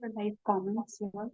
your live comments here.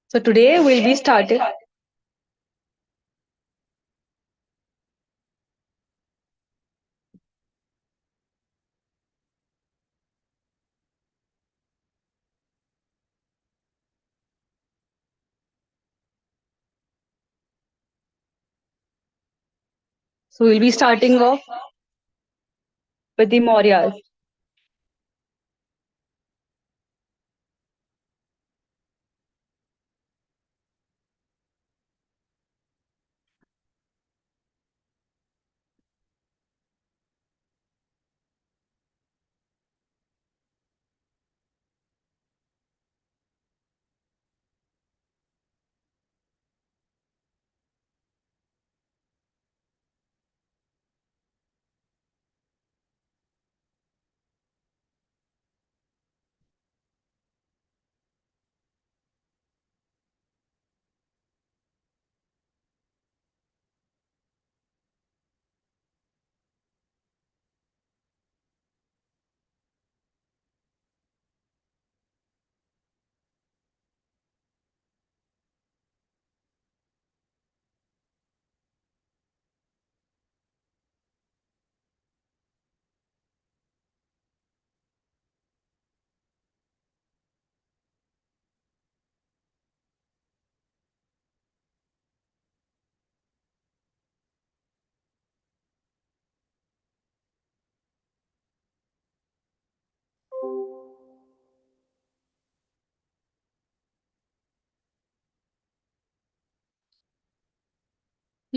So today we'll be starting. So we'll be starting off with the Mauryas.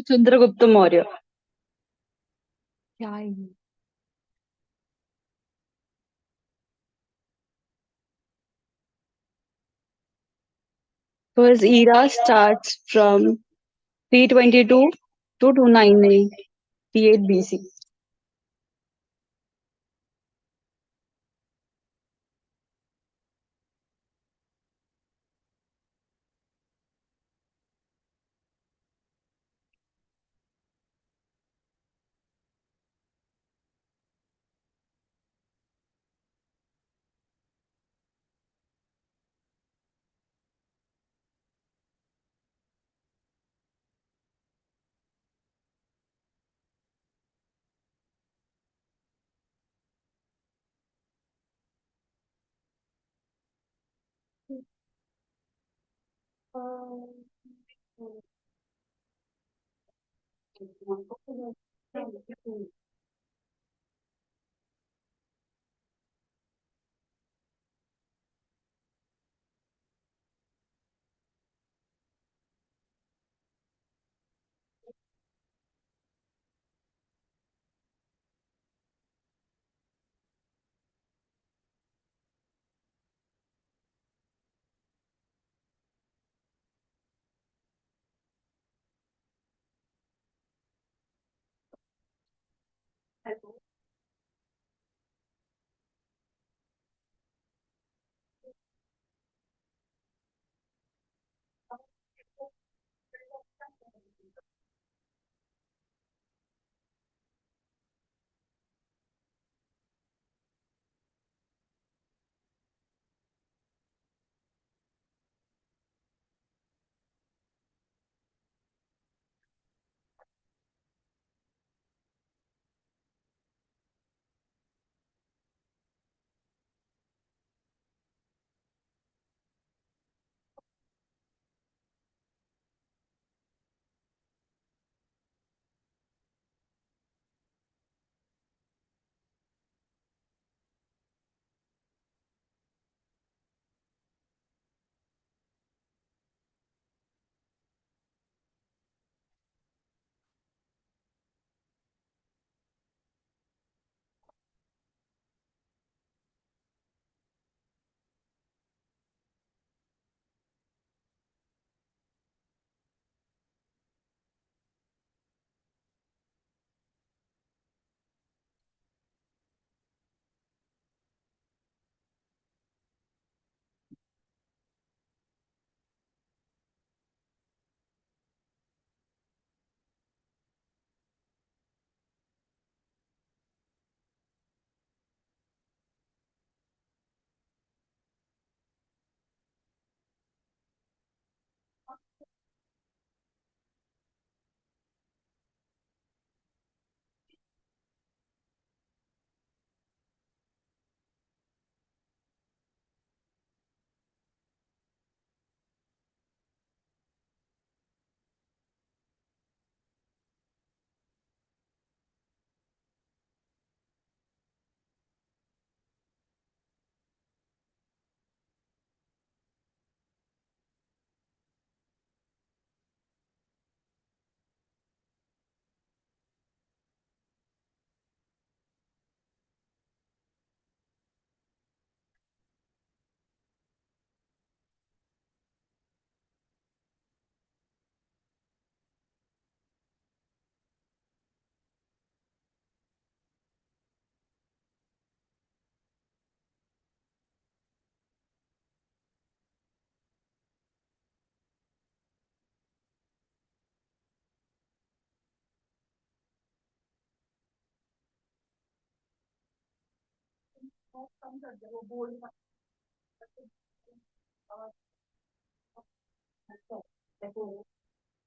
Chandragupta Maurya. क्या है So his era starts from 322 to 298 BC.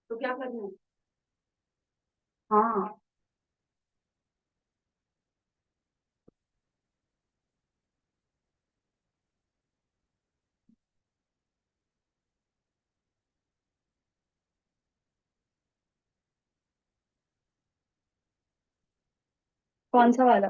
तो क्या करना है? हाँ। कौन सा वाला?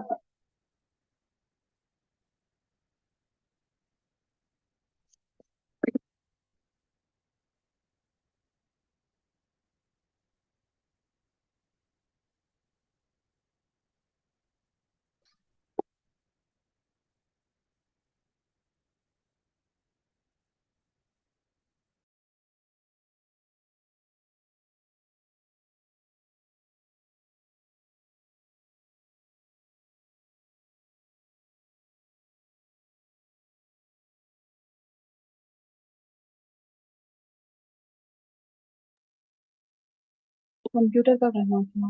कंप्यूटर का करना था।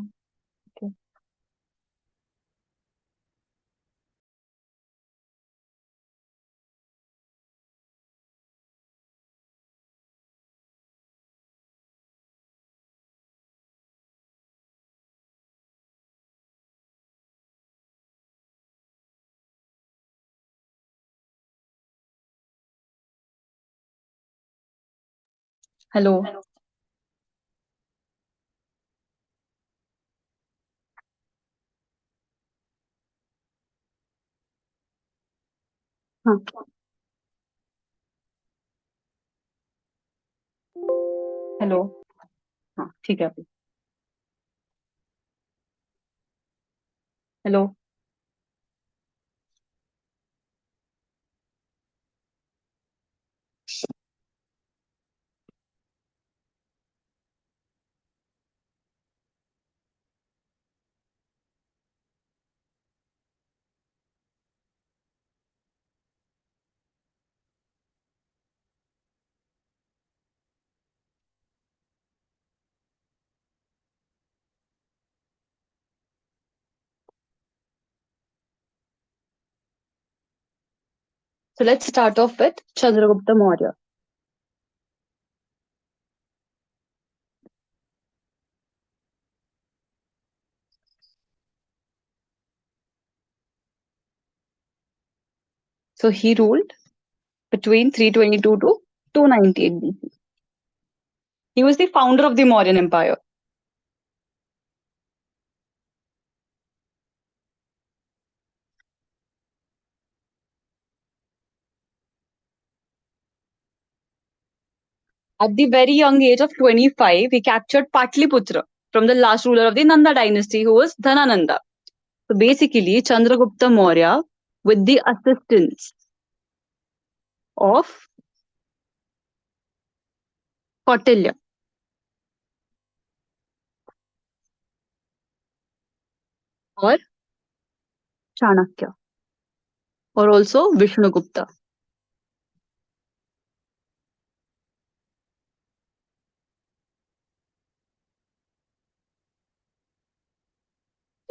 ओके। हेलो। हाँ। हेलो। हाँ ठीक है अभी। Hello. So let's start off with Chandragupta Maurya. So he ruled between 322 to 298 BC. He was the founder of the Mauryan Empire. At the very young age of 25, he captured Patliputra from the last ruler of the Nanda dynasty, who was Dhanananda. So basically, Chandragupta Maurya, with the assistance of Kautilya or Chanakya, or also Vishnugupta.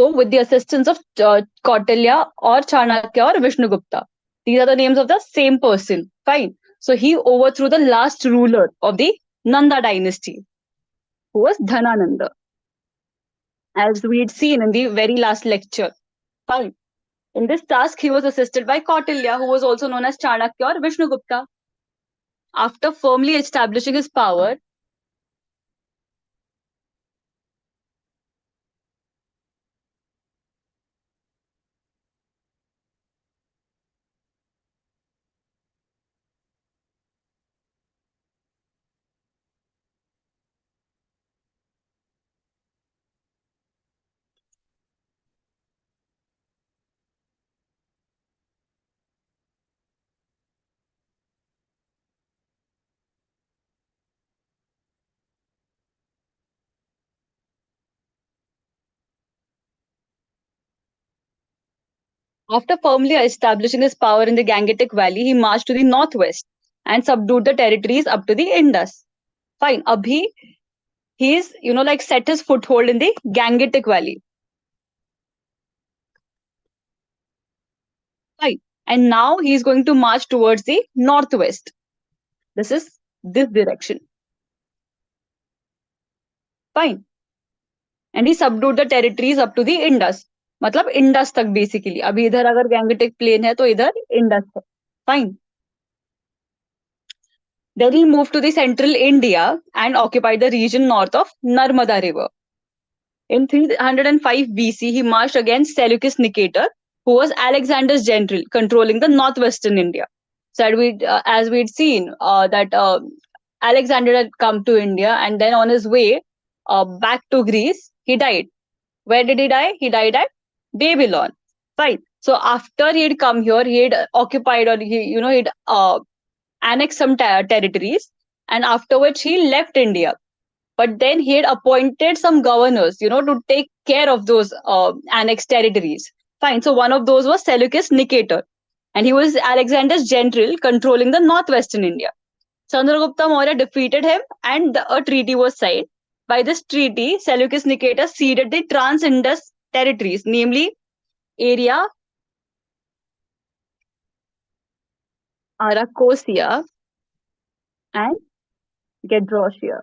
So, with the assistance of Kautilya or Chanakya or Vishnugupta, these are the names of the same person. Fine. So, he overthrew the last ruler of the Nanda dynasty, who was Dhanananda, as we had seen in the very last lecture. Fine. In this task, he was assisted by Kautilya, who was also known as Chanakya or Vishnugupta. After firmly establishing his power, after firmly establishing his power in the Gangetic Valley, he marched to the northwest and subdued the territories up to the Indus. Fine. Abhi, he's, like set his foothold in the Gangetic Valley. Fine. And now he's going to march towards the northwest. This is this direction. Fine. And he subdued the territories up to the Indus. मतलब Indus तक basically. अभी इधर अगर Gangetic plane है तो इधर Indus है. Fine. Then he moved to the central India and occupied the region north of Narmada River. In 305 BC, he marched against Seleucus Nicator, who was Alexander's general, controlling the northwestern India. So as we'd seen that Alexander had come to India, and then on his way back to Greece, he died. Where did he die? He died at Babylon. Fine. So after he had come here, he had occupied or he'd annexed some territories, and after which he left India. But then he had appointed some governors, to take care of those annexed territories. Fine. So one of those was Seleucus Nicator, and he was Alexander's general controlling the northwestern India. Chandragupta Maurya defeated him, and a treaty was signed. By this treaty, Seleucus Nicator ceded the Trans-Indus territories, namely area Arachosia and Gedrosia,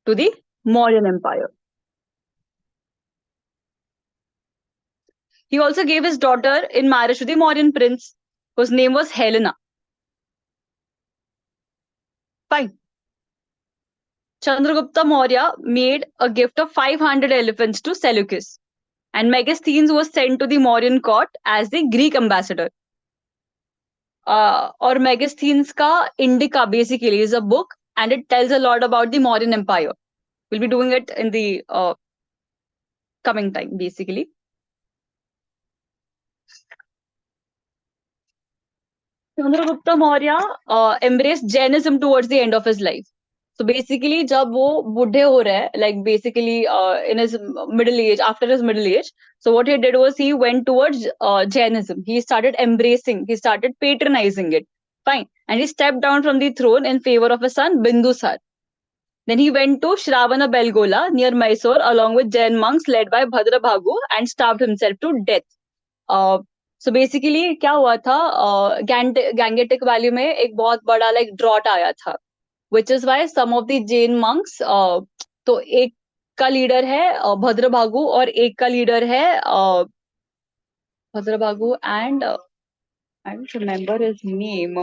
to the Mauryan Empire. He also gave his daughter in marriage to the Mauryan prince, whose name was Helena. Fine. Chandragupta Maurya made a gift of 500 elephants to Seleucus, and Megasthenes was sent to the Mauryan court as the Greek ambassador. Or Megasthenes ka Indica basically is a book, and it tells a lot about the Mauryan Empire. We'll be doing it in the coming time, basically. Chandragupta Maurya embraced Jainism towards the end of his life. So basically, जब वो बूढ़े हो रहे हैं, like basically in his middle age, after his middle age, so what he did was he went towards Jainism. He started embracing, he started patronizing it. Fine. And he stepped down from the throne in favor of his son Bindusar. Then he went to Shravana Belgola near Mysore along with Jain monks led by Bhadrabhagu and starved himself to death. So basically क्या हुआ था, Gangetic valley में एक बहुत बड़ा like drought आया था, which is why some of the Jain monks, तो एक का लीडर है भद्रभागु और एक का लीडर है Bhadrabahu and I don't remember his name,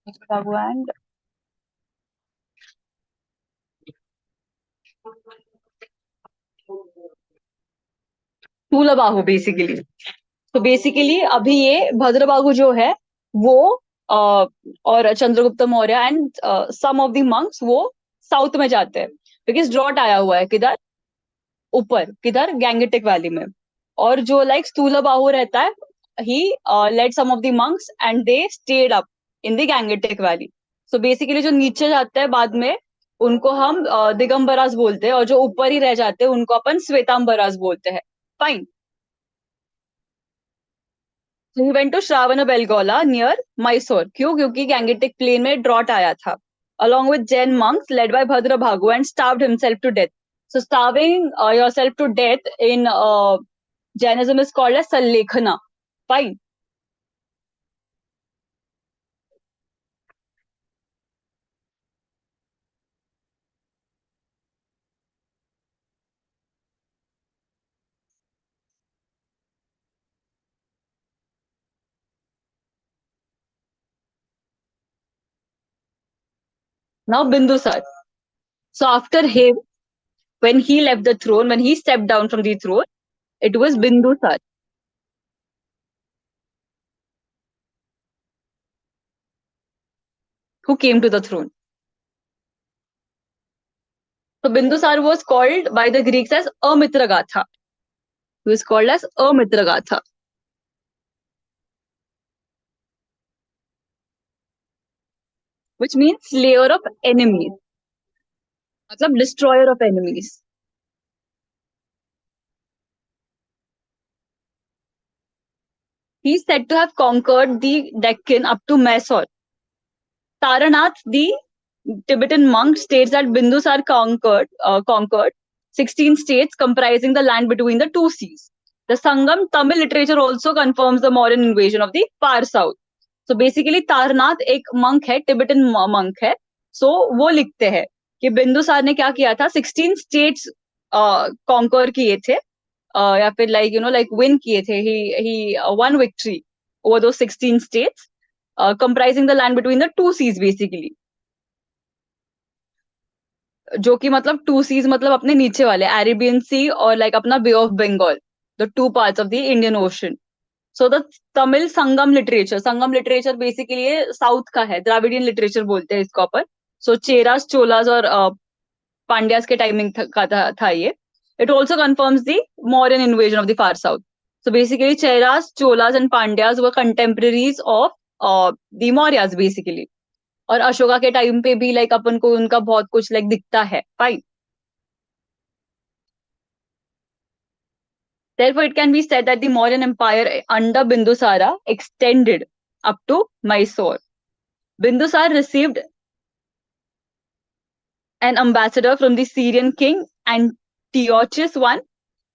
Bhadrabahu and Tulabahu basically. तो बेसिकली अभी ये भद्रबाहु जो है वो और Chandragupta Maurya and some of the monks वो साउथ में जाते हैं, बिकॉज ड्रॉट आया हुआ है किधर ऊपर, किधर गैंगेटिक वैली में. और जो लाइक स्थूलबाहु रहता है, he led some of the monks and they stayed up in the Gangetic valley. So basically जो नीचे जाते हैं बाद में उनको हम दिगंबरास बोलते हैं, और जो ऊपर ही रह जाते हैं उनको अपन श्वेतांबरास बोलते हैं. Fine. So he went to Shravana Belgola near Mysore. क्यों? क्योंकि गैंगेटिक प्लेन में ड्रॉट आया था. Along with Jain monks led by Bhadrabhagu and starved himself to death. So starving yourself to death in Jainism is called as Sallekhana. Fine. Now Bindusar. So after him, when he left the throne, when he stepped down from the throne, it was Bindusar who came to the throne. So Bindusar was called by the Greeks as Amitragatha. He was called as Amitragatha, which means slayer of enemies, मतलब destroyer of enemies. He is said to have conquered the Deccan up to Mysore. Taranath, the Tibetan monk, states that Bindusar conquered 16 states comprising the land between the two seas. The Sangam Tamil literature also confirms the Mauryan invasion of the far south. So basically Taranath एक monk है, Tibetan monk है. So वो लिखते हैं कि बिंदुसार ने क्या किया था, 16 states conquer किए थे, या फिर like win किए थे. He won victory over those 16 states, comprising the land between the two seas basically. जो कि मतलब टू सीज मतलब अपने नीचे वाले अरेबियन सी और लाइक अपना bay of Bengal, the two parts of the Indian ocean. So the Tamil Sangam literature basically south का है, द्राविडियन लिटरेचर बोलते हैं इसको अपन. सो चेरास चोलास और पांड्यास के टाइमिंग का था ये. It also confirms the Mauryan invasion of the far south. So basically Cheras Cholas and Pandyas were contemporaries of the Mauryas basically. और अशोका के टाइम पे भी लाइक अपन को उनका बहुत कुछ लाइक दिखता है. Fine. Therefore, it can be said that the Mauryan Empire under Bindusara extended up to Mysore. Bindusar received an ambassador from the Syrian king Antiochus I,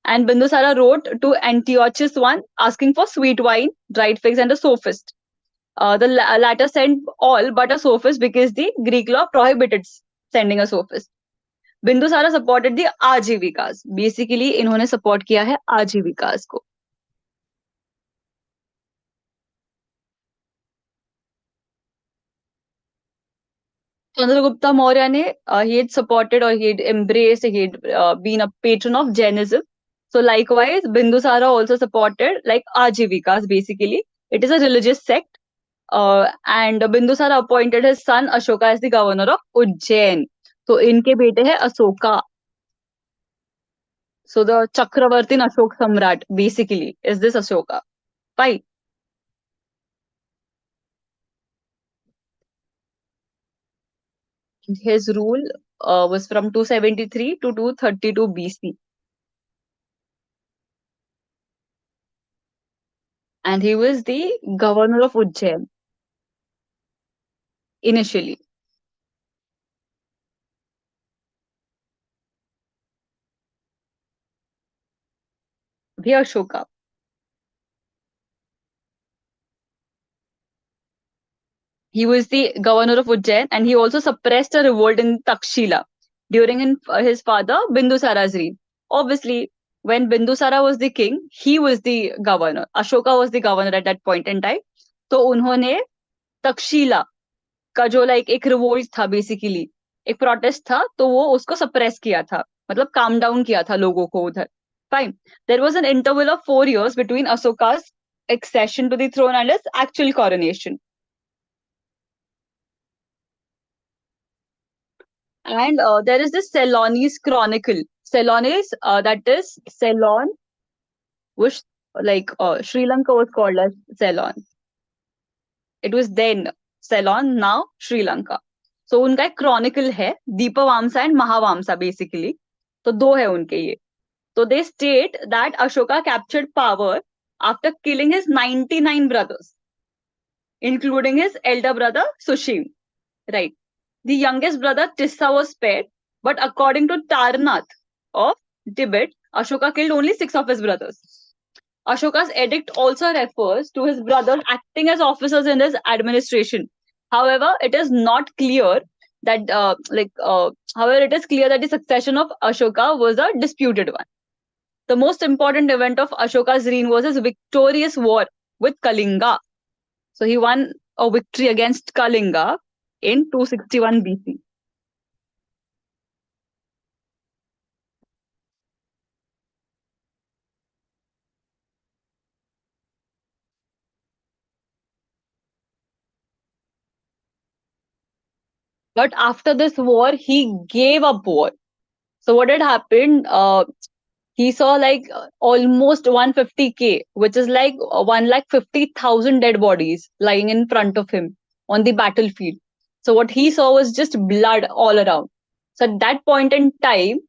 and Bindusara wrote to Antiochus I asking for sweet wine, dried figs, and a sophist. The latter sent all but a sophist because the Greek law prohibited sending a sophist. Bindusara supported the Ajivikas. Basically इन्होंने support किया है आजीविकास को. Chandragupta Maurya ne, he had supported or he had embraced, he had been a patron of Jainism. So likewise, Bindusara also supported like Ajivikas basically. It is a religious sect. And Bindusara appointed his son Ashoka as the governor of Ujjain. So इनके बेटे हैं Ashoka. So the Chakravartin Ashok Samrat basically is this Ashoka. Fine. His rule was from 273 to 232 BC. And he was the governor of Ujjain initially. The Ashoka. He was the governor of Ujjain and he also suppressed a revolt in Takshila during his father Bindusara's reign. Obviously, when Bindusara was the king, he was the governor. Ashoka was the governor at that point in time. तो उन्होंने तक्षशिला का जो like एक revolt था basically, एक protest था, तो वो उसको सप्रेस किया था, मतलब काम डाउन किया था लोगों को उधर. Fine. There was an interval of 4 years between Ashoka's accession to the throne and his actual coronation. And there is this Ceylonese chronicle. Ceylonese, that is Ceylon, which like Sri Lanka was called as Ceylon. It was then Ceylon, now Sri Lanka. So उनका एक Chronicle है, दीपवामसा and महावामसा basically. तो दो है उनके ये. So they state that Ashoka captured power after killing his 99 brothers, including his elder brother Sushim. Right. The youngest brother Tissa was spared, but according to Tarnath of Tibet, Ashoka killed only 6 of his brothers. Ashoka's edict also refers to his brothers acting as officers in his administration. However, it is not clear that, however, it is clear that the succession of Ashoka was a disputed one. The most important event of Ashoka's reign was his victorious war with Kalinga. So he won a victory against Kalinga in 261 BC. But after this war, he gave up war. So what had happened? He saw like almost 150K, which is like 1,50,000 dead bodies lying in front of him on the battlefield. So what he saw was just blood all around. So at that point in time,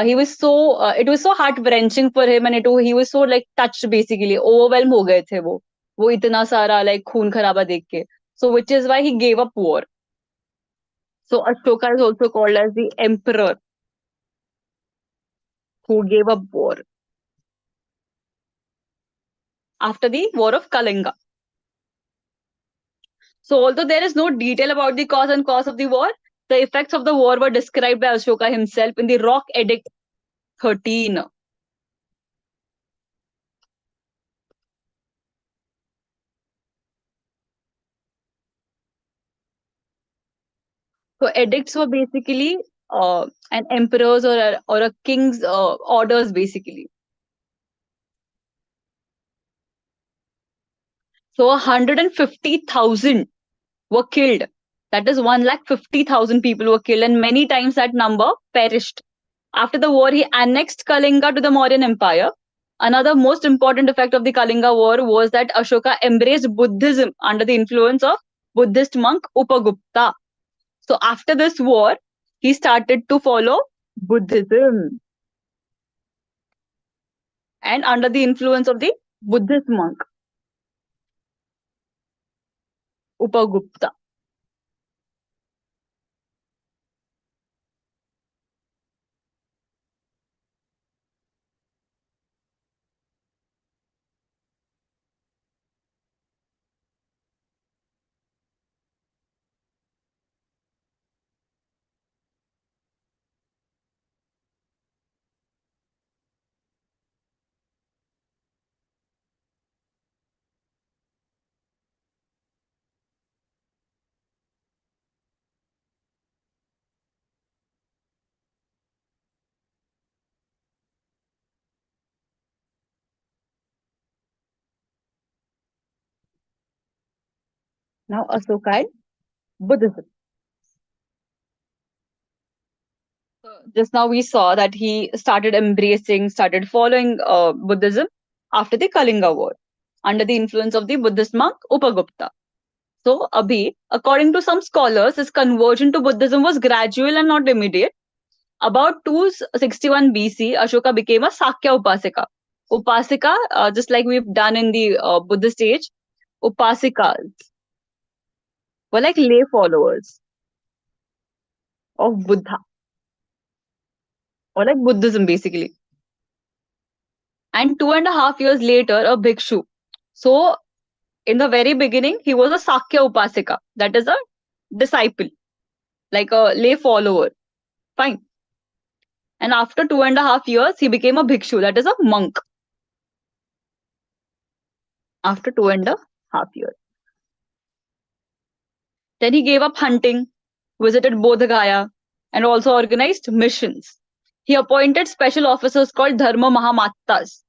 he was so it was so heart wrenching for him, and he was so like touched, basically overwhelmed हो गए थे वो इतना सारा like खून खराबा देख के. So which is why he gave up war. So Ashoka is also called as the emperor who gave up war after the war of Kalinga. So although there is no detail about the cause and cause of the war, the effects of the war were described by Ashoka himself in the Rock Edict 13. So edicts were basically an emperor's or a king's orders, basically. So 150,000 were killed. That is 1,50,000 people were killed, and many times that number perished. After the war, he annexed Kalinga to the Mauryan Empire. Another most important effect of the Kalinga War was that Ashoka embraced Buddhism under the influence of Buddhist monk Upagupta. So after this war, he started to follow Buddhism and under the influence of the Buddhist monk Upagupta. Now Ashoka and Buddhism. Just now we saw that he started following Buddhism after the Kalinga War under the influence of the Buddhist monk Upagupta. So, Abhi, according to some scholars, his conversion to Buddhism was gradual and not immediate. About 261 BC, Ashoka became a Sakya Upasika. Upasika, just like we've done in the Buddhist age, Upasikas were like lay followers of Buddha or like Buddhism basically. And 2.5 years later, a bhikshu. So, in the very beginning, he was a Sakya Upasika, that is a disciple, like a lay follower. Fine. And after 2.5 years, he became a bhikshu, that is a monk. After 2.5 years. Then he gave up hunting, visited Bodh Gaya, and also organized missions. He appointed special officers called Dharma Mahamattas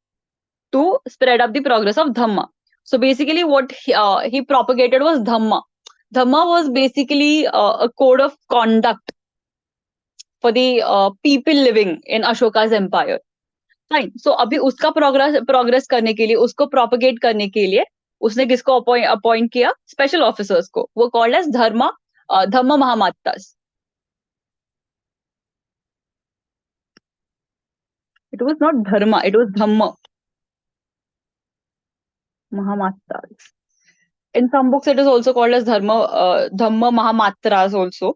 to spread up the progress of Dhamma. So basically, what he propagated was Dhamma. Dhamma was basically a code of conduct for the people living in Ashoka's empire. Fine so अभी उसका progress करने के लिए उसको propagate करने के लिए उसने किसको अपॉइंट किया स्पेशल ऑफिसर्स को वो called as dhamma mahamattas it was not dharma it was dhamma mahamattas in some books it is also called as dhamma mahamatras also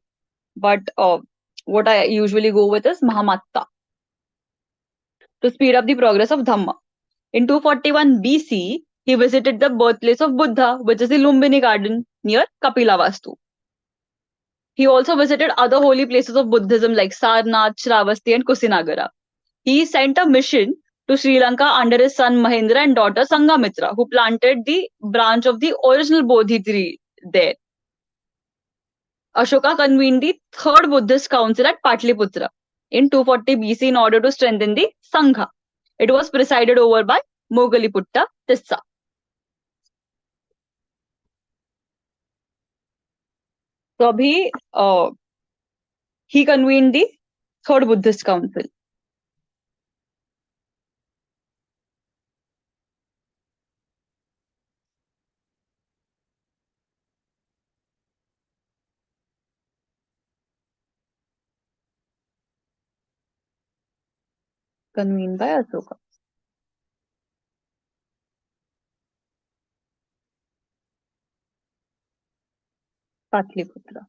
but what I usually go with is mahamatta to speed up the progress of dhamma. In 241 BC, he visited the birthplace of Buddha, which is the Lumbini Garden near Kapilavastu. He also visited other holy places of Buddhism like Sarnath, Shravasti, and Kusinagara. He sent a mission to Sri Lanka under his son Mahendra and daughter Sangamitra, who planted the branch of the original Bodhi tree there. Ashoka convened the third Buddhist council at Patliputra in 240 BC in order to strengthen the Sangha. It was presided over by Mogaliputta Tissa. So abhi he convened the third Buddhist council. Convened by Ashoka. Patliputra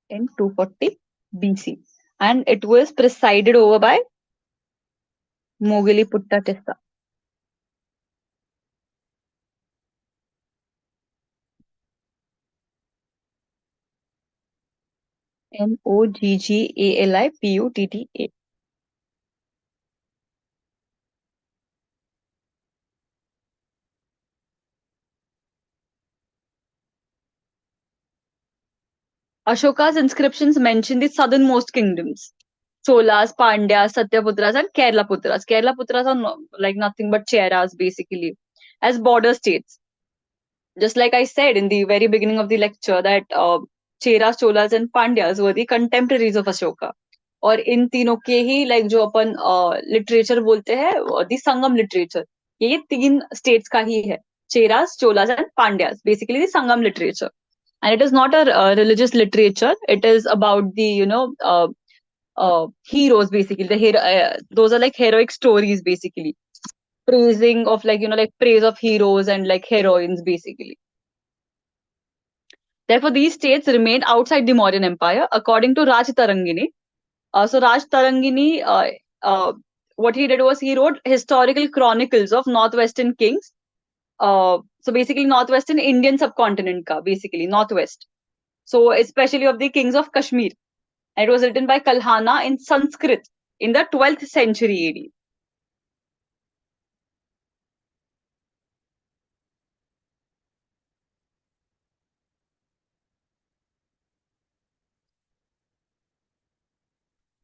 in 240 BC. And it was presided over by Mogiliputta Tissa. Moggaliputta. Ashoka's inscriptions mention the southernmost kingdoms. Cholas, Pandyas, Satyaputras, and Kerala-putras. Kerala-putras are like nothing but Cheras, basically, as border states. Just like I said in the very beginning of the lecture, that Cheras, Cholas, and Pandyas were the contemporaries of Ashoka. और इन तीनों के ही like जो अपन literature बोलते हैं दी संगम literature ये तीन states का ही है Cheras Cholas and Pandyas basically the Sangam literature and it is not a religious literature. It is about the heroes basically. The hero, those are like heroic stories basically, praising of like like praise of heroes and like heroines basically. Therefore, these states remained outside the Mauryan Empire, according to Raj Tarangini. So Raj Tarangini, what he did was he wrote historical chronicles of northwestern kings. So basically, northwestern Indian subcontinent ka basically northwest. So especially of the kings of Kashmir. And it was written by Kalhana in Sanskrit in the 12th century AD.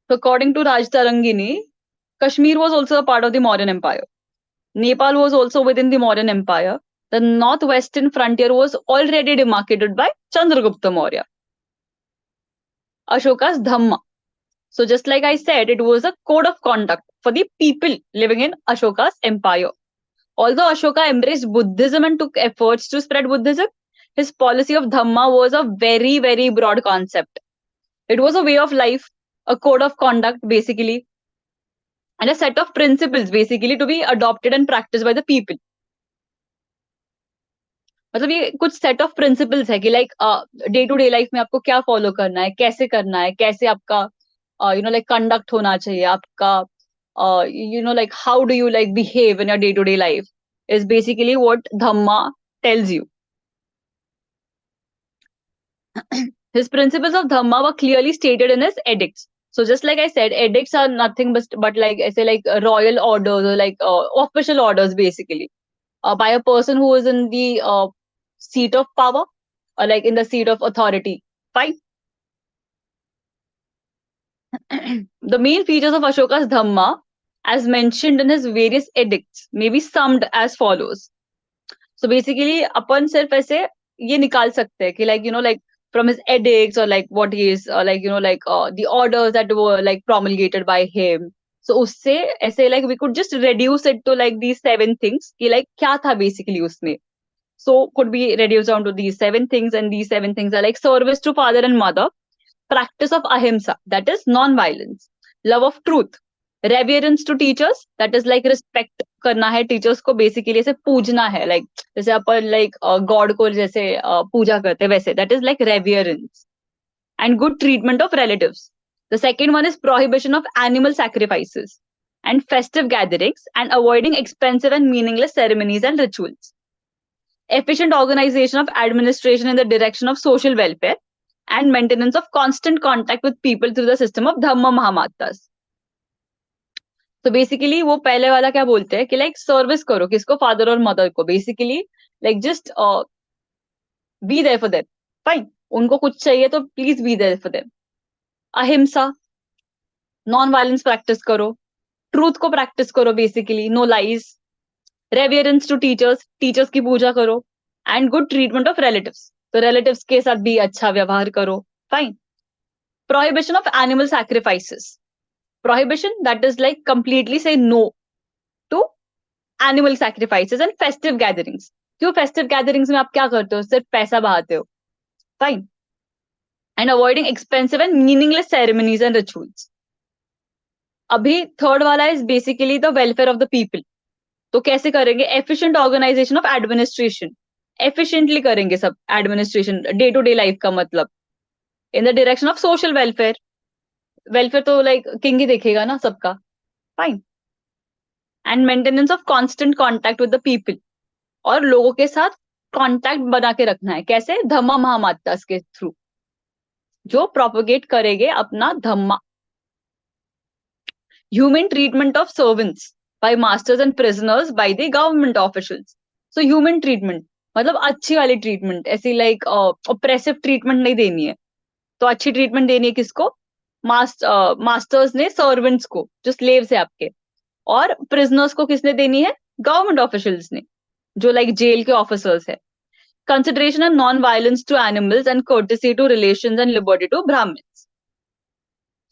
So according to Raj Tarangini, Kashmir was also a part of the Mauryan Empire. Nepal was also within the Mauryan Empire. The northwestern frontier was already demarcated by Chandragupta Maurya. Ashoka's Dhamma. So just like I said, it was a code of conduct for the people living in Ashoka's empire. Although Ashoka embraced Buddhism and took efforts to spread Buddhism, his policy of Dhamma was a very, very broad concept. It was a way of life, a code of conduct, basically, and a set of principles, basically, to be adopted and practiced by the people. मतलब ये कुछ set of principles है कि like day to day life में आपको क्या follow करना है कैसे आपका लाइक कंडक्ट होना चाहिए आपका like how do you like behave in your day to day life is basically what Dhamma tells you. His principles of Dhamma were clearly stated in his edicts. So just like I said, edicts are nothing but like I say like royal orders or like official orders basically by a person who is in the seat of power or like in the seat of authority. Fine. The main features of Ashoka's Dhamma, as mentioned in his various edicts, may be summed as follows. So basically, अपन सिर्फ ऐसे ये निकाल सकते हैं कि like from his edicts or like what he is the orders that were like promulgated by him. So उससे ऐसे like we could just reduce it to like these 7 things कि like क्या था basically उसमें. So could be reduced down to these 7 things, and these 7 things are like service to father and mother, practice of ahimsa, that is non-violence, love of truth, reverence to teachers, that is like respect करना है teachers को basically ऐसे पूजना है like जैसे अपन like God को जैसे पूजा करते हैं वैसे that is like reverence and good treatment of relatives the second one is prohibition of animal sacrifices and festive gatherings and avoiding expensive and meaningless ceremonies and rituals. Efficient organization of administration in the direction of social welfare and maintenance of constant contact with people through the system of Dhamma Mahamatas. तो basically वो पहले वाला क्या बोलते हैं कि like service करो किसको फादर और मदर को basically like just be there for them fine उनको कुछ चाहिए तो please be there for them ahimsa non violence practice करो ट्रूथ को प्रैक्टिस करो basically no lies reverence to teachers teachers की पूजा करो and good treatment of relatives तो रिलेटिव्स के साथ भी अच्छा व्यवहार करो. Fine. Prohibition of animal sacrifices. Prohibition that is like completely से no to animal sacrifices and festive gatherings. क्यों फेस्टिव गैदरिंग्स में आप क्या करते हो? सिर्फ पैसा बहाते हो. Fine. And avoiding expensive and meaningless ceremonies and rituals. अभी थर्ड वाला is basically the welfare of the people. तो कैसे करेंगे? Efficient organisation of administration. Efficiently करेंगे सब administration, day to day life का मतलब, in the direction of social welfare. Welfare तो लाइक किंग ही देखेगा ना सबका. Fine. And maintenance of constant contact with the people. और लोगों के साथ कांटेक्ट बना के रखना है. कैसे? धम्मा महामात्यास के थ्रू, जो प्रोपोगेट करेंगे अपना dhamma. Human treatment of servants by masters and prisoners by the government officials. So human treatment मतलब अच्छी वाली ट्रीटमेंट, ऐसी लाइक ऑप्रेसिव ट्रीटमेंट नहीं देनी है. तो अच्छी ट्रीटमेंट देनी है किसको? मास्टर्स ने सर्वेंट्स को, जो स्लेव्स है आपके. और प्रिजनर्स को किसने देनी है? गवर्नमेंट ऑफिशियल्स ने, जो लाइक जेल के ऑफिसर्स है. Consideration and non violence to animals and courtesy to relations and liberty to Brahmins.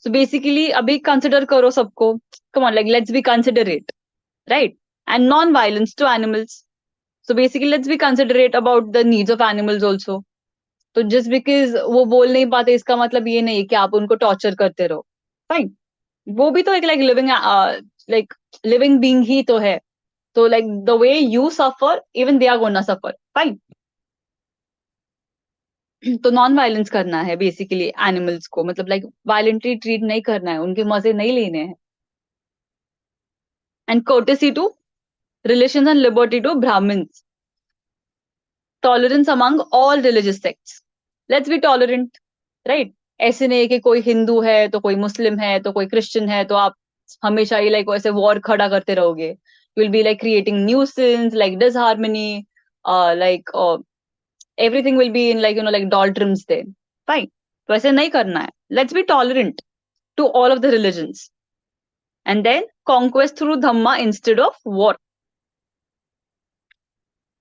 So basically अभी कंसिडर करो सबको. Come on, like let's be considerate, right? And non violence to animals. So basically let's be considerate about the needs of animals also. तो just because वो बोल नहीं पाते इसका मतलब ये नहीं है कि आप उनको टॉर्चर करते रहो. फाइन. वो भी तो एक लिविंग बीइंग ही तो है. तो like the way you suffer, even they are gonna suffer. Fine. तो नॉन वायलेंस करना है बेसिकली एनिमल्स को, मतलब लाइक वायलेंटली ट्रीट नहीं करना है, उनके मजे नहीं लेने हैं. And courtesy to relations and liberty to Brahmins. Tolerance among all religious sects. Let's be tolerant, right? ऐसे नहीं कि कोई हिंदू है तो कोई मुस्लिम है तो कोई क्रिश्चियन है तो आप हमेशा ही लाइक ऐसे वॉर खड़ा करते रहोगे. You will be like creating nuisance, like disharmony, like everything will be in like like doldrums then. Fine. तो ऐसे नहीं करना है. Let's be tolerant to all of the religions. And then conquest through dhamma instead of war.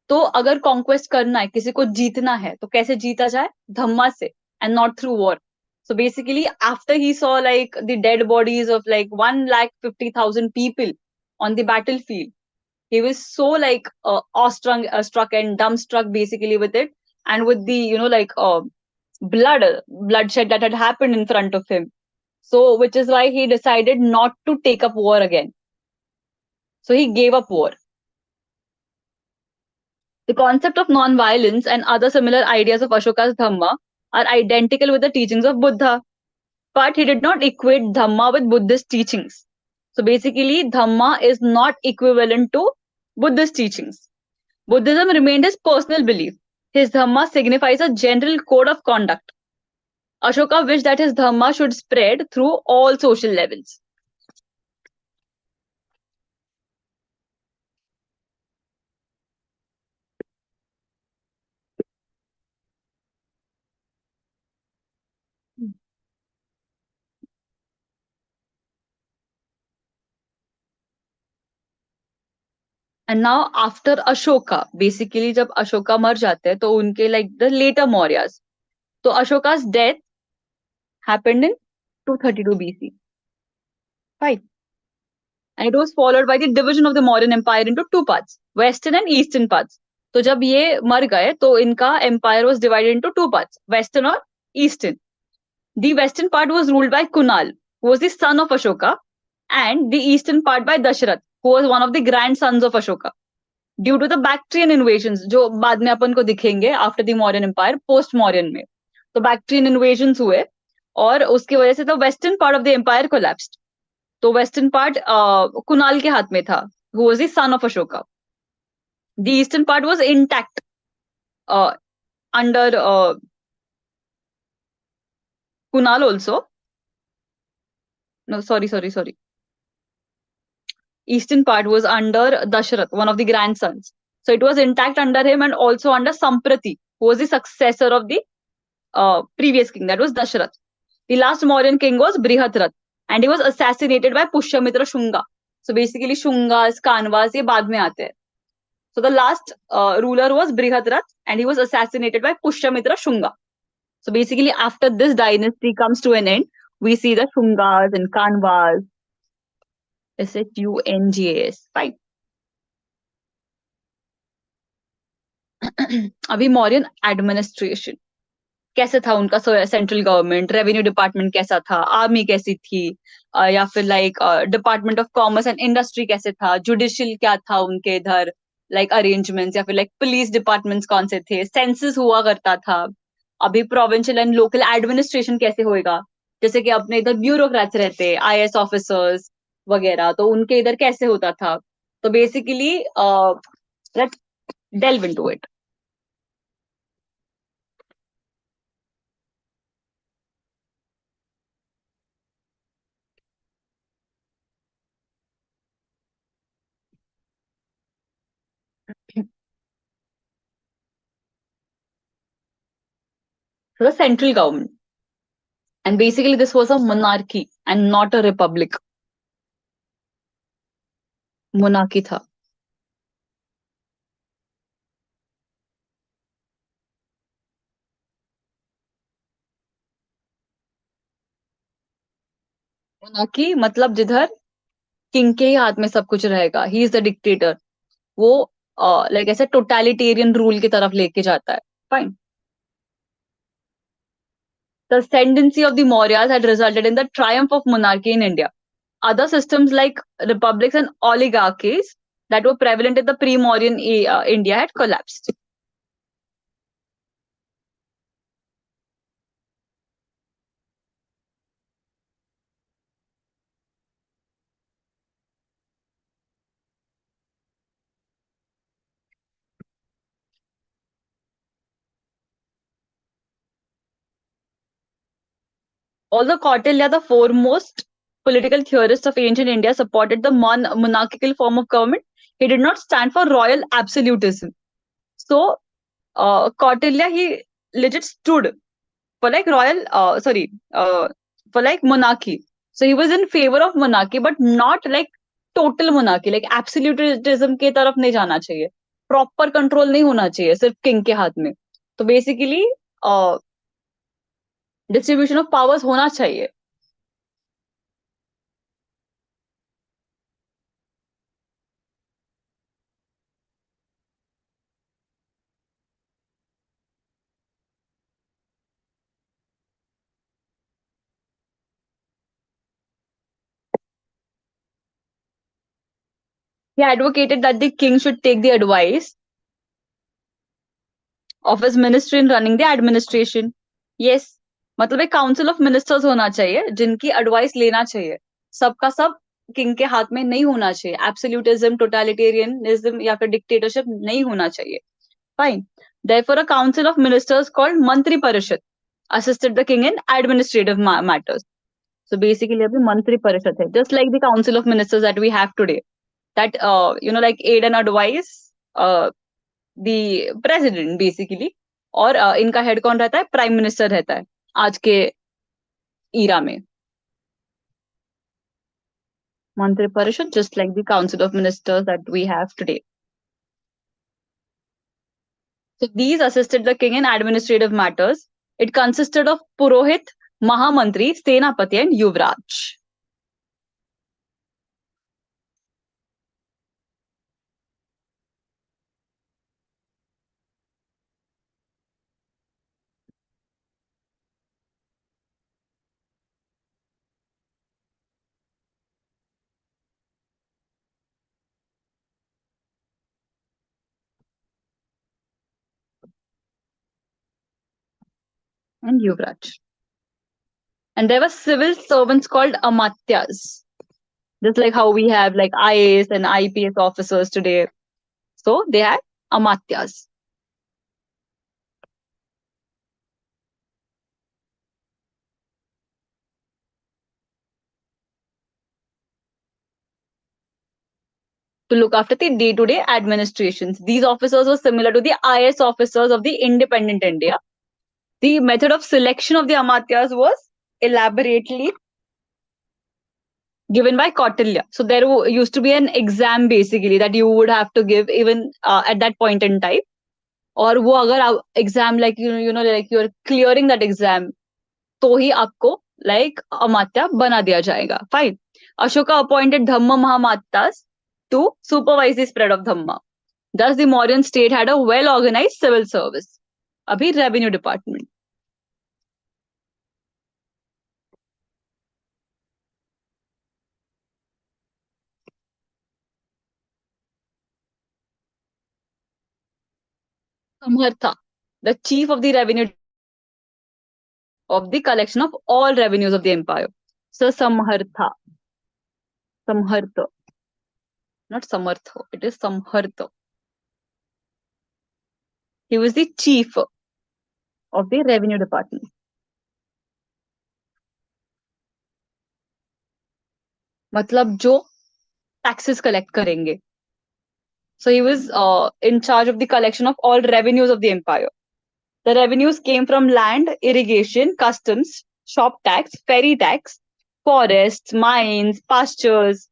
तो अगर conquest करना है, किसी को जीतना है, तो कैसे जीता जाए? धम्मा से, and not through war. So basically, after he saw like the dead bodies of like 150,000 people on the battlefield, he was so like struck and dumbstruck basically with it, and with the bloodshed that had happened in front of him. So which is why he decided not to take up war again. So he gave up war. The concept of non-violence and other similar ideas of Ashoka's Dhamma are identical with the teachings of Buddha, but he did not equate Dhamma with Buddhist teachings. So basically, Dhamma is not equivalent to Buddhist teachings. Buddhism remained his personal belief. His Dhamma signifies a general code of conduct. Ashoka wished that his Dhamma should spread through all social levels. And now after Ashoka, basically जब अशोका मर जाते हैं तो उनके like the later Mauryas. तो Ashoka's death happened in 232 BC. Fine. And it was followed by the division of the Mauryan Empire into two parts, western and eastern parts. तो जब ये मर गए तो इनका empire was divided into two parts, western और eastern. The western part was ruled by Kunal, who was the son of Ashoka, and the eastern part by Dashrath, who was one of the grandsons of Ashoka. Due to the Bactrian invasion, जो बाद में अपन को दिखेंगे after the Mauryan empire, post Mauryan में. तो Bactrian invasion हुए और उसकी वजह से the western part of the empire collapsed. तो वेस्टर्न पार्ट कुणाल के हाथ में था, who was the son of Ashoka. The eastern part was intact under Kunal also. No, sorry. Eastern part was under Dashrath, one of the grandsons. So it was intact under him and also under Samprati, who was the successor of the previous king, that was Dashrath. The last Mauryan king was Brihadrath, and he was assassinated by Pushyamitra Shunga. So basically Shungas, Kanvas, ये बाद में आते हैं. So the last ruler was Brihadrath, and he was assassinated by Pushyamitra Shunga. So basically, after this dynasty comes to an end, we see the Shungas and Kanvas. Shungas. Fine. अभी Mauryan administration कैसे था उनका, central government, revenue department कैसा था, army कैसी थी, या फिर like department of commerce and industry कैसे था, जुडिशियल क्या था उनके इधर, लाइक अरेंजमेंट्स, या फिर लाइक पुलिस डिपार्टमेंट्स कौन से थे, सेंसस हुआ करता था, अभी प्रोविंशियल एंड लोकल एडमिनिस्ट्रेशन कैसे होएगा, जैसे कि अपने इधर ब्यूरोक्रेट्स रहते, आईएएस ऑफिसर्स वगैरह, तो उनके इधर कैसे होता था. तो basically let's delve into it. So the central government. And basically, this was a monarchy and not a republic. Monarchy था. Monarchy मतलब जिधर किंग के ही हाथ में सब कुछ रहेगा. He is the dictator. वो लाइक ऐसे टोटलिटेरियन रूल की तरफ लेके जाता है. Fine. The ascendancy of the Mauryas had resulted in the triumph of monarchy in India. Other systems like republics and oligarchies that were prevalent in the pre-Mauryan India had collapsed. Although Kautilya, the foremost political theorist of ancient India, supported the monarchical form of government, he did not stand for royal absolutism. So, Kautilya, he legit stood for like for like monarchy. So he was in favor of monarchy, but not like total monarchy, like absolutism के तरफ नहीं जाना चाहिए. Proper control नहीं होना चाहिए सिर्फ king के हाथ में. तो basically, distribution of powers होना चाहिए. He advocated that the king should take the advice of his ministry in running the administration. Yes, मतलब एक काउंसिल ऑफ मिनिस्टर्स होना चाहिए जिनकी एडवाइस लेना चाहिए. सबका सब किंग के हाथ में नहीं होना चाहिए. एब्सोल्यूटिज्म, टोटलिटेरियनिज्म या फिर डिक्टेटरशिप नहीं होना चाहिए. Fine. Therefore, a council of ministers called मंत्री परिषद assisted the king in administrative matters. So basically, अभी मंत्री परिषद है, just like the council of ministers that we have today. That like aid and advise the president basically. और इनका head कौन रहता है? प्राइम मिनिस्टर रहता है आज के ईरा में. मंत्री परिषद, just like the council of ministers that we have today. So these assisted the king in administrative matters. It consisted of Purohit, Mahamantri, Senapati, and Yuvraj. And Yuvraj. And there were civil servants called Amatyas. Just like how we have like IAS and IPS officers today. So they had Amatyas. To look after the day-to-day administrations. These officers were similar to the IS officers of the independent India. The method of selection of the Amatyas was elaborately given by Kautilya. So there used to be an exam basically that you would have to give even at that point in time. और वो अगर exam like like you are clearing that exam तो ही आपको like अमात्या बना दिया जाएगा. Fine. Ashoka appointed Dhamma Mahamattas to supervise the spread of Dhamma. Thus, the Mauryan state had a well-organized civil service. अभी revenue department. Samartha, the chief of the revenue of the collection of all revenues of the empire. So Samhartha, Samhartha, not Samartha. It is Samhartha. He was the chief of the revenue department. मतलब जो taxes collect करेंगे. So he was in charge of the collection of all revenues of the empire. The revenues came from land, irrigation, customs, shop tax, ferry tax, forests, mines, pastures,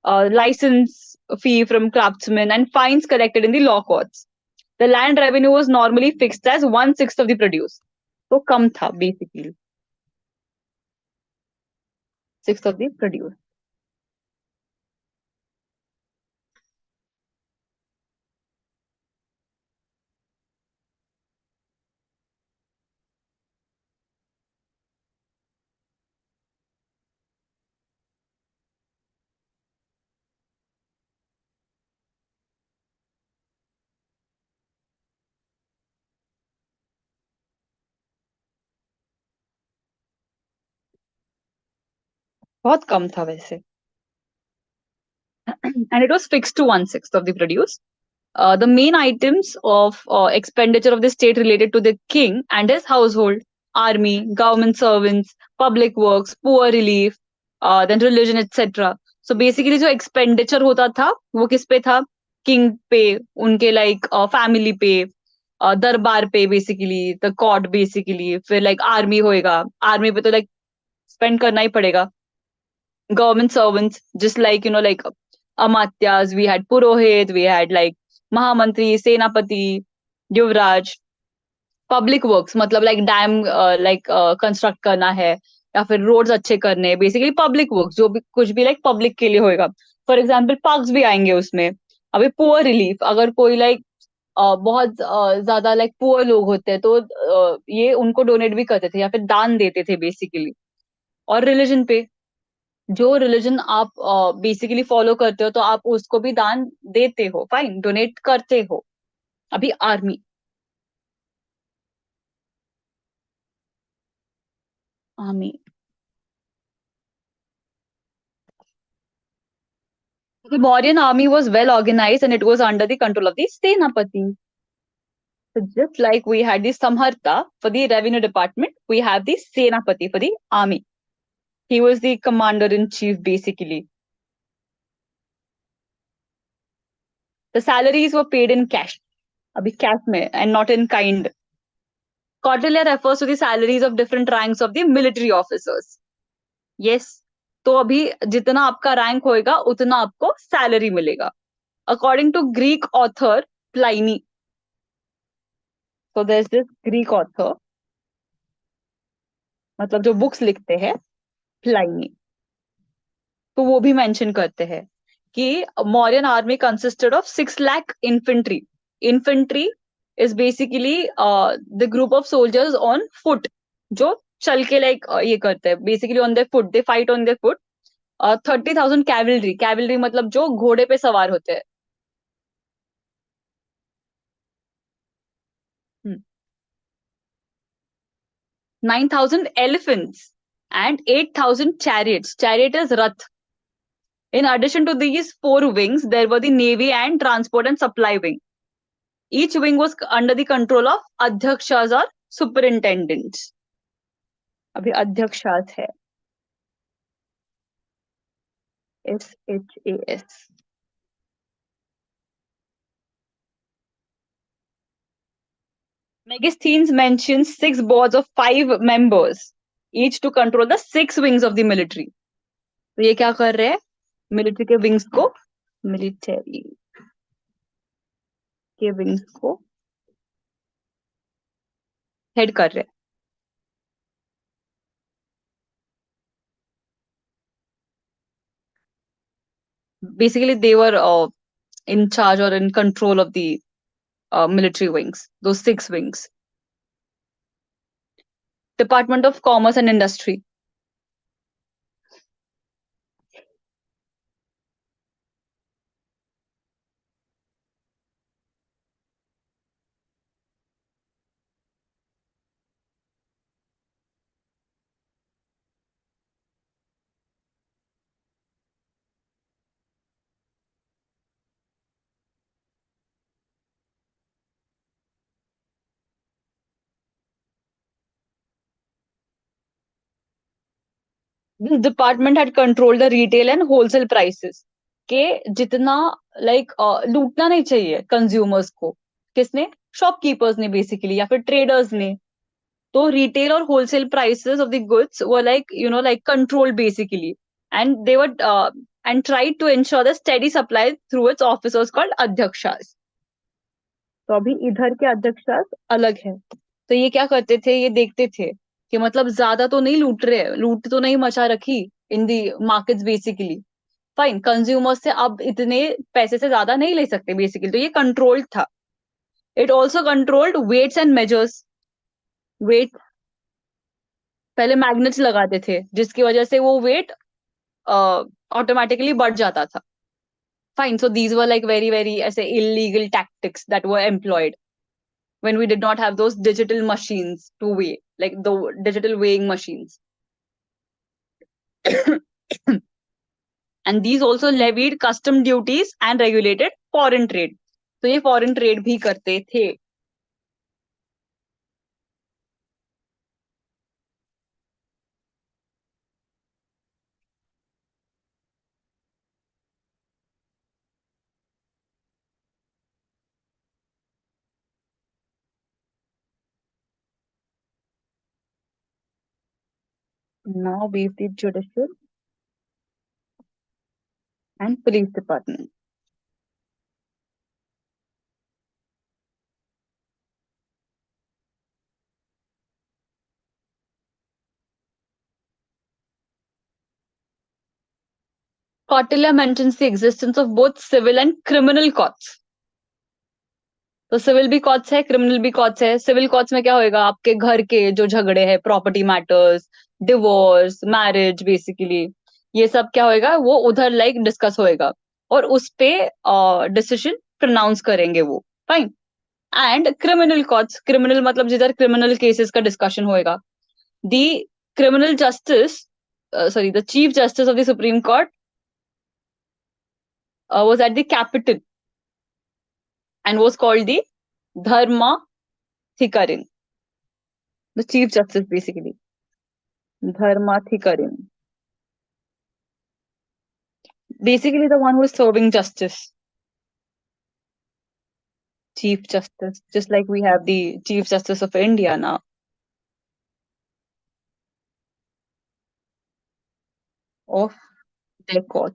license fee from craftsmen, and fines collected in the law courts. The land revenue was normally fixed as 1/6 of the produce. So कम था basically. 1/6 of the produce. बहुत कम था वैसे. And it was fixed to 1/6 of the produce. The main items of expenditure of the state related to the king and his household, army, government servants, public works, poor relief, then religion, etc. So basically जो expenditure होता था वो किस पे था? King पे, उनके like family पे, दरबार पे basically, the court basically, फिर like army होएगा, army पे तो like spend करना ही पड़ेगा. Government servants, just like like Amatyas, we had Purohit, we had like Mahamantri, Senapati, Yuvraj. Public works मतलब like डैम like कंस्ट्रक्ट करना है या फिर रोड्स अच्छे करने हैं. बेसिकली पब्लिक वर्क्स जो भी कुछ भी लाइक पब्लिक के लिए होएगा. फॉर एग्जांपल पार्क्स भी आएंगे उसमें. अभी पुअर रिलीफ, अगर कोई लाइक बहुत ज्यादा लाइक पुअर लोग होते हैं तो ये उनको डोनेट भी करते थे या फिर दान देते थे बेसिकली. और रिलीजन पे, जो रिलीजन आप बेसिकली फॉलो करते हो तो आप उसको भी दान देते हो. फाइन, डोनेट करते हो. अभी army, army. The Mauryan army was well organized and it was under the control of the Senapati. So just like we had the Samharta for the revenue department, we have the Senapati for the army. He was the commander in chief basically. The salaries were paid in cash. Abhi cash mein and not in kind. Kautilya refers to the salaries of different ranks of the military officers. Yes. तो अभी जितना आपका rank होएगा उतना आपको salary मिलेगा. According to Greek author Pliny. So there's this Greek author, मतलब जो बुक्स लिखते हैं, प्लाइनी. तो वो भी मेंशन करते हैं कि Mauryan army consisted of 6 lakh infantry. Infantry is basically the group of soldiers on foot जो चल के लाइक ये करते हैं basically on their foot, they fight on their foot. 30,000 cavalry, cavalry मतलब जो घोड़े पे सवार होते हैं. 9,000 elephants and 8,000 chariots. Chariot is rath. In addition to these 4 wings, there were the navy and transport and supply wing. Each wing was under the control of adhyakshas or superintendents. अभी अध्यक्षास है, SHAS. Megasthenes mentions 6 boards of 5 members, each to control the 6 wings of the military. तो ये क्या कर रहे हैं, military के wings को, मिलिट्री के विंग्स को हेड कर रहे हैं. Basically, they were in charge or in control of the military wings, those six wings. Department of Commerce and Industry. This department had controlled the retail and wholesale prices. के जितना like लूटना नहीं चाहिए consumers को. किसने? Shopkeepers ने basically, या फिर ट्रेडर्स ने. तो रिटेल और wholesale prices of the goods were like like controlled basically. And they were and tried to ensure the steady supply through its officers called adhyakshas. तो अभी इधर के अध्यक्षास अलग है. तो ये क्या करते थे, ये देखते थे कि मतलब ज्यादा तो नहीं लूट रहे, लूट तो नहीं मचा रखी इन दी मार्केट्स बेसिकली. फाइन, कंज्यूमर से अब इतने पैसे से ज्यादा नहीं ले सकते बेसिकली, तो ये कंट्रोल्ड था. It also controlled weights and measures. Weight, पहले मैग्नेट्स लगाते थे जिसकी वजह से वो वेट ऑटोमेटिकली बढ़ जाता था. Fine, so these were like very very ऐसे illegal tactics that were employed when we did not have those digital machines to weigh, like the digital weighing machines. And these also levied custom duties and regulated foreign trade. तो ये foreign trade भी करते थे. Now we have the judicial and police department. Kautilya mentions the existence of both civil and criminal courts. तो civil भी courts है, criminal भी courts है. सिविल कॉर्ट्स में क्या होएगा, आपके घर के जो झगड़े हैं, property matters, divorce, marriage basically, ये सब क्या होएगा, वो उधर लाइक डिस्कस होएगा और उस पे डिसीजन प्रोनाउंस करेंगे वो. Fine. And criminal courts, criminal मतलब जिधर क्रिमिनल केसेस का डिस्कशन होएगा. The criminal justice, sorry, the chief justice of the Supreme Court was at the capital and was called the Dharma Thikarin. The chief justice basically. Dharma Thikarin. Basically the one who is serving justice. Chief Justice. Just like we have the Chief Justice of India now. Of their court.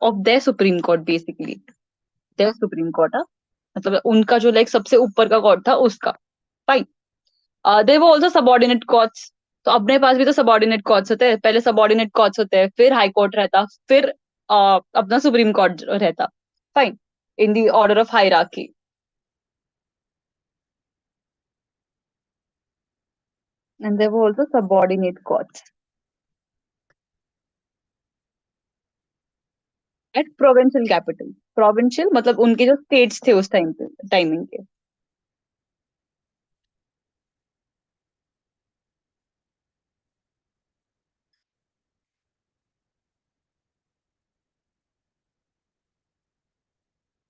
Of their Supreme Court basically. Their Supreme Court. मतलब उनका जो like सबसे ऊपर का court था उसका. Fine. There were also subordinate courts. तो अपने पास भी तो सबऑर्डिनेट कोर्ट्स होते हैं. पहले सबऑर्डिनेट कोर्ट्स होते हैं, फिर हाई कोर्ट रहता, फिर अपना सुप्रीम कोर्ट रहता. Fine. In the order of hierarchy. And there were also subordinate courts at provincial capital. Provincial मतलब उनके जो states थे उस टाइम पे, टाइमिंग के.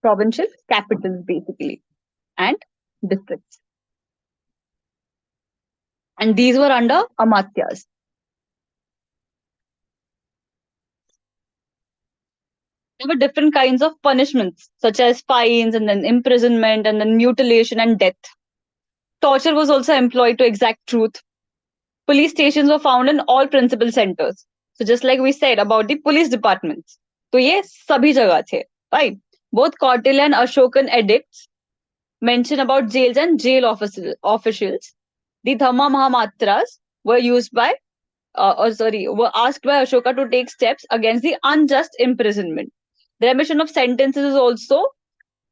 Provincial capitals basically and districts. And these were under amatyas. There were different kinds of punishments such as fines and then imprisonment and then mutilation and death. Torture was also employed to exact truth. Police stations were found in all principal centers. So just like we said about the police departments, तो ये सभी जगह थे, right? Both Kautilya and Ashokan edicts mention about jails and jail officials. The Dhamma Mahamatras were used by, were asked by Ashoka to take steps against the unjust imprisonment. The remission of sentences is also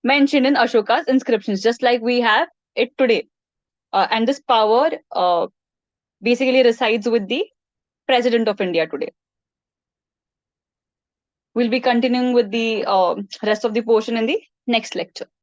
mentioned in Ashoka's inscriptions, just like we have it today. And this power basically resides with the President of India today. We'll be continuing with the rest of the portion in the next lecture.